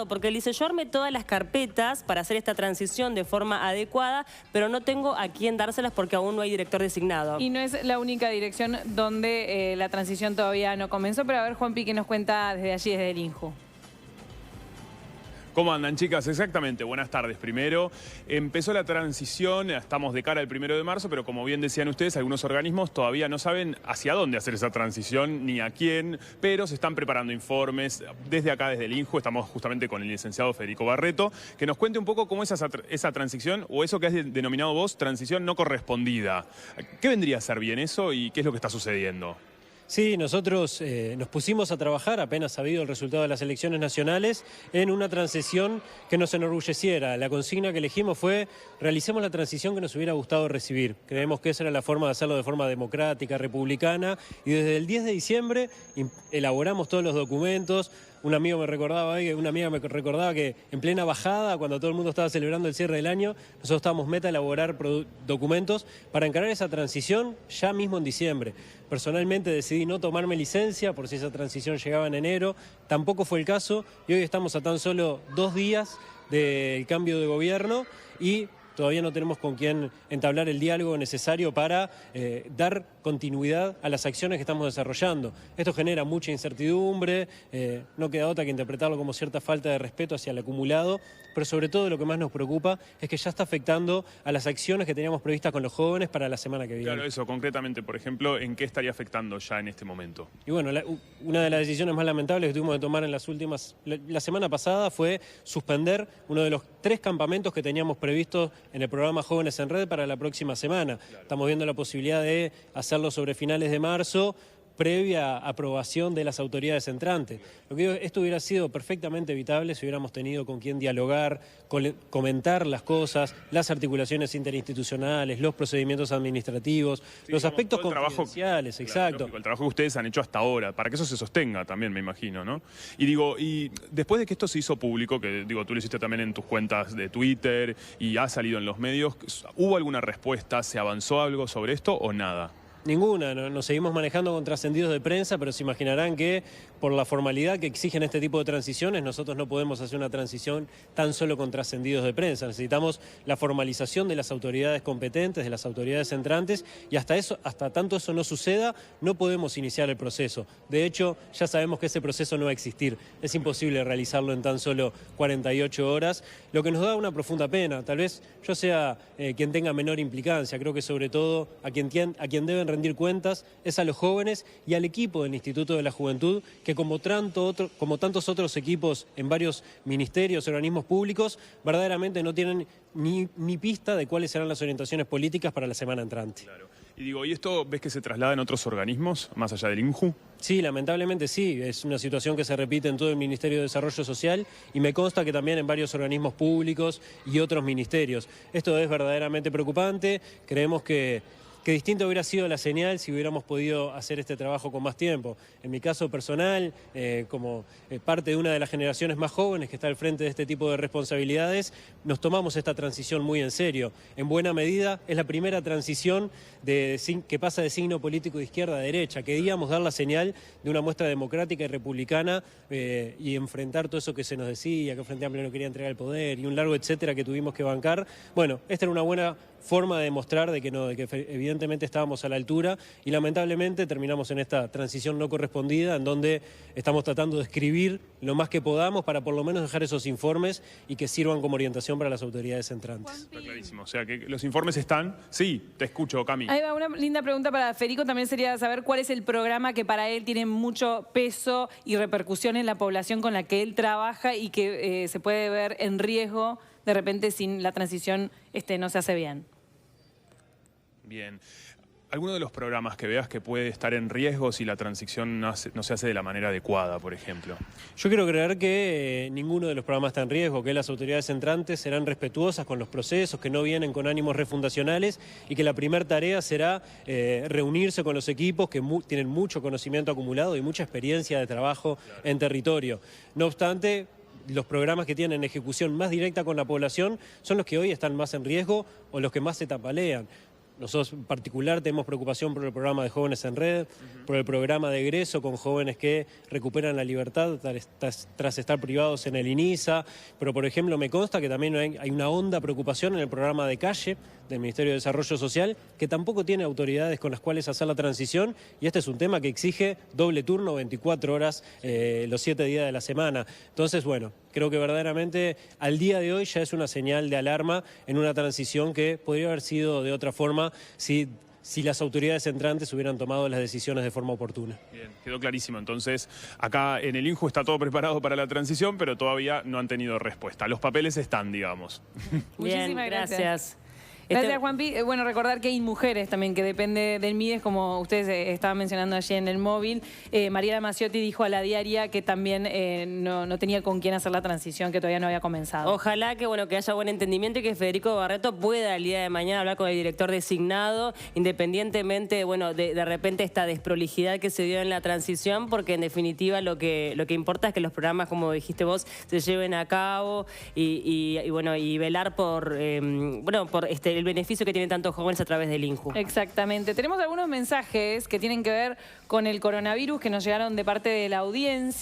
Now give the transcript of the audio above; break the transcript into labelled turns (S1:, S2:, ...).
S1: complicado, porque él dice, yo armé todas las carpetas para hacer esta transición de forma adecuada, pero no tengo a quién dárselas porque aún no hay director designado.
S2: Y no es la única dirección donde la transición todavía no comenzó, pero a ver, Juanpi, ¿qué nos cuenta desde allí, desde el INJU?
S3: ¿Cómo andan, chicas? Exactamente, buenas tardes. Primero, empezó la transición, estamos de cara al 1 de marzo, pero como bien decían ustedes, algunos organismos todavía no saben hacia dónde hacer esa transición, ni a quién, pero se están preparando informes. Desde acá, desde el INJU, estamos justamente con el licenciado Federico Barreto, que nos cuente un poco cómo es esa transición, o eso que has denominado vos, transición no correspondida. ¿Qué vendría a ser bien eso y qué es lo que está sucediendo?
S4: Sí, nosotros nos pusimos a trabajar, apenas sabido el resultado de las elecciones nacionales, en una transición que nos enorgulleciera. La consigna que elegimos fue, realicemos la transición que nos hubiera gustado recibir. Creemos que esa era la forma de hacerlo de forma democrática, republicana, y desde el 10 de diciembre elaboramos todos los documentos. Un amigo me recordaba hoy, una amiga me recordaba que en plena bajada, cuando todo el mundo estaba celebrando el cierre del año, nosotros estábamos meta a elaborar documentos para encarar esa transición ya mismo en diciembre. Personalmente decidí no tomarme licencia por si esa transición llegaba en enero, tampoco fue el caso, y hoy estamos a tan solo 2 días del cambio de gobierno y todavía no tenemos con quién entablar el diálogo necesario para dar continuidad a las acciones que estamos desarrollando. Esto genera mucha incertidumbre, no queda otra que interpretarlo como cierta falta de respeto hacia el acumulado, pero sobre todo lo que más nos preocupa es que ya está afectando a las acciones que teníamos previstas con los jóvenes para la semana que viene.
S3: Claro, eso, concretamente, por ejemplo, ¿en qué estaría afectando ya en este momento?
S4: Y bueno, una de las decisiones más lamentables que tuvimos que tomar en la semana pasada fue suspender uno de los 3 campamentos que teníamos previstos en el programa Jóvenes en Red para la próxima semana. Claro. Estamos viendo la posibilidad de hacerlo sobre finales de marzo, previa aprobación de las autoridades entrantes. Lo que digo, esto hubiera sido perfectamente evitable si hubiéramos tenido con quién dialogar, comentar las cosas, las articulaciones interinstitucionales, los procedimientos administrativos, sí, los aspectos confidenciales, exacto.
S3: Lógico, el trabajo que ustedes han hecho hasta ahora, para que eso se sostenga también, me imagino, ¿no? Y después de que esto se hizo público, que tú lo hiciste también en tus cuentas de Twitter y ha salido en los medios, ¿hubo alguna respuesta? ¿Se avanzó algo sobre esto o nada?
S4: Ninguna, nos seguimos manejando con trascendidos de prensa, pero se imaginarán que por la formalidad que exigen este tipo de transiciones, nosotros no podemos hacer una transición tan solo con trascendidos de prensa. Necesitamos la formalización de las autoridades competentes, de las autoridades entrantes, y hasta tanto eso no suceda, no podemos iniciar el proceso. De hecho, ya sabemos que ese proceso no va a existir. Es imposible realizarlo en tan solo 48 horas, lo que nos da una profunda pena. Tal vez yo sea quien tenga menor implicancia. Creo que sobre todo a quien deben rendir cuentas es a los jóvenes y al equipo del Instituto de la Juventud, que como tantos otros equipos en varios ministerios, organismos públicos, verdaderamente no tienen ni pista de cuáles serán las orientaciones políticas para la semana entrante.
S3: Claro. ¿Y esto ves que se traslada en otros organismos, más allá del INJU?
S4: Sí, lamentablemente sí. Es una situación que se repite en todo el Ministerio de Desarrollo Social y me consta que también en varios organismos públicos y otros ministerios. Esto es verdaderamente preocupante. Creemos que distinta hubiera sido la señal si hubiéramos podido hacer este trabajo con más tiempo. En mi caso personal, como parte de una de las generaciones más jóvenes que está al frente de este tipo de responsabilidades, nos tomamos esta transición muy en serio. En buena medida es la primera transición que pasa de signo político de izquierda a derecha. Queríamos dar la señal de una muestra democrática y republicana y enfrentar todo eso que se nos decía, que Frente Amplio no quería entregar el poder y un largo etcétera que tuvimos que bancar. Bueno, esta era una buena forma de demostrar de que evidentemente estábamos a la altura y lamentablemente terminamos en esta transición no correspondida en donde estamos tratando de escribir lo más que podamos para por lo menos dejar esos informes y que sirvan como orientación para las autoridades entrantes.
S3: Está clarísimo, o sea que los informes están. Sí, te escucho, Cami.
S2: Ahí va una linda pregunta para Federico, también sería saber cuál es el programa que para él tiene mucho peso y repercusión en la población con la que él trabaja y que se puede ver en riesgo de repente sin la transición no se hace bien.
S3: Bien. ¿Alguno de los programas que veas que puede estar en riesgo si la transición no se hace de la manera adecuada, por ejemplo?
S4: Yo quiero creer que ninguno de los programas está en riesgo, que las autoridades entrantes serán respetuosas con los procesos, que no vienen con ánimos refundacionales y que la primera tarea será reunirse con los equipos que tienen mucho conocimiento acumulado y mucha experiencia de trabajo en territorio. No obstante, los programas que tienen ejecución más directa con la población son los que hoy están más en riesgo o los que más se tambalean. Nosotros en particular tenemos preocupación por el programa de Jóvenes en Red, por el programa de egreso con jóvenes que recuperan la libertad tras estar privados en el INISA, pero por ejemplo me consta que también hay una honda preocupación en el programa de calle del Ministerio de Desarrollo Social, que tampoco tiene autoridades con las cuales hacer la transición, y este es un tema que exige doble turno, 24 horas, los 7 días de la semana. Entonces, bueno, creo que verdaderamente al día de hoy ya es una señal de alarma en una transición que podría haber sido de otra forma si las autoridades entrantes hubieran tomado las decisiones de forma oportuna.
S3: Bien, quedó clarísimo. Entonces, acá en el INJU está todo preparado para la transición, pero todavía no han tenido respuesta. Los papeles están, digamos.
S1: Bien,
S2: Muchísimas
S1: gracias.
S2: Gracias, Juanpi. Bueno, recordar que hay mujeres también, que depende del MIDES, como ustedes estaban mencionando allí en el móvil. Mariana Maciotti dijo a La Diaria que también no tenía con quién hacer la transición, que todavía no había comenzado.
S1: Ojalá que, que haya buen entendimiento y que Federico Barreto pueda el día de mañana hablar con el director designado, independientemente, de repente esta desprolijidad que se dio en la transición, porque en definitiva lo que importa es que los programas, como dijiste vos, se lleven a cabo y velar por el beneficio que tienen tantos jóvenes a través del INJU.
S2: Exactamente. Tenemos algunos mensajes que tienen que ver con el coronavirus que nos llegaron de parte de la audiencia.